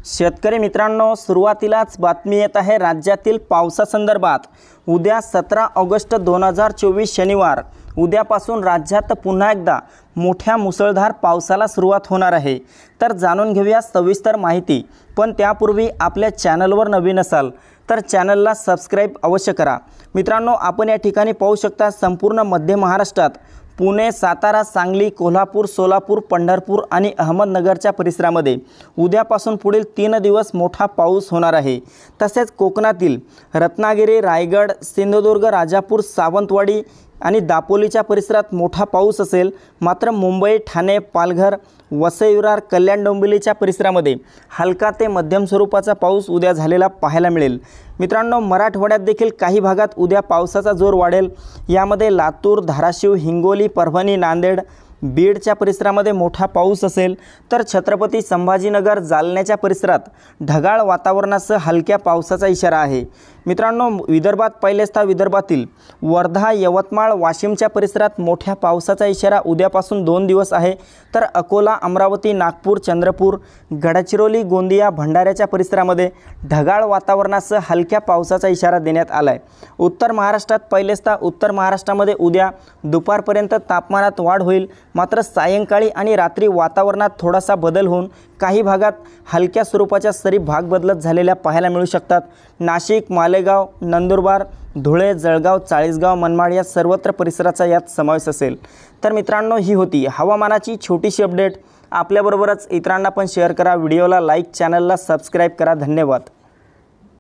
शेतकरी मित्रांनो, सुरुवातीलाच बातमी येत आहे राज्यातील पावसासंदर्भात। उद्या 17 ऑगस्ट 2024 शनिवार उद्यापासून राज्यात पुन्हा एकदा मोठ्या मुसळधार पावसाला सुरुवात होणार आहे। तर जाणून घेऊया सविस्तर माहिती। पण त्यापूर्वी आपल्या चॅनलवर नवीन असाल तर चॅनलला सबस्क्राइब अवश्य करा। मित्रांनो, आपण या ठिकाणी पाहू शकता संपूर्ण मध्य महाराष्ट्रात पुणे, सातारा, सांगली, कोल्हापूर, सोलापूर, पंढरपूर आणि अहमदनगरच्या परिसरामध्ये उद्यापासून पुढील 3 दिवस मोठा पाऊस होणार आहे। तसेच कोकणातील रत्नागिरी, रायगड, सिंधुदुर्ग, राजापूर, सावंतवाडी आणि दापोलीच्या परिसरात मोठा पाऊस असेल। मात्र मुंबई, ठाणे, पालघर, वसई विरार, कल्याण डोंबिवलीच्या परिसरामध्ये हलका ते मध्यम स्वरूपाचा पाऊस उद्या झालेला पाहायला मिळेल। मित्रांनो, मराठवाड्यात देखील काही भागात उद्या पावसाचा जोर वाढेल। यामध्ये लातूर, धाराशिव, हिंगोली, परभणी, नांदेड, बीडच्या परिसरामध्ये मोठा पाऊस असेल। तर छत्रपती संभाजीनगर, जालन्याच्या परिसरात ढगाळ वातावरणासह हलक्या पावसाचा इशारा आहे। मित्रांनो, विदर्भात पहिलेस्था विदर्भातील वर्धा, यवतमाळ, वाशिमच्या परिसरात मोठ्या पावसाचा इशारा उद्यापासून 2 दिवस आहे। तर अकोला, अमरावती, नागपूर, चंद्रपूर, गडचिरोली, गोंदिया, भंडाऱ्याच्या परिसरामध्ये ढगाळ वातावरणासह हलक्या पावसाचा इशारा देण्यात आला आहे। उत्तर महाराष्ट्रात पहिलेस्था उत्तर महाराष्ट्रामध्ये उद्या दुपारपर्यंत तापमानात वाढ होईल। मात्र सायंकाळी आणि रात्री वातावरणात थोडासा बदल होऊन काही भागात हलक्या स्वरूपाच्या सरी भाग बदलत झालेल्या पाहायला मिळू शकतात। नाशिक, मालेगाव, नंदुरबार, धुळे, जळगाव, चाळीसगाव, मनमाड या सर्वत्र परिसराचा यात समावेश असेल। तर मित्रांनो, ही होती हवामानाची छोटीशी अपडेट। आपल्याबरोबरच इतरांना पण शेअर करा, व्हिडिओला लाईक, चॅनलला सबस्क्राइब करा। धन्यवाद।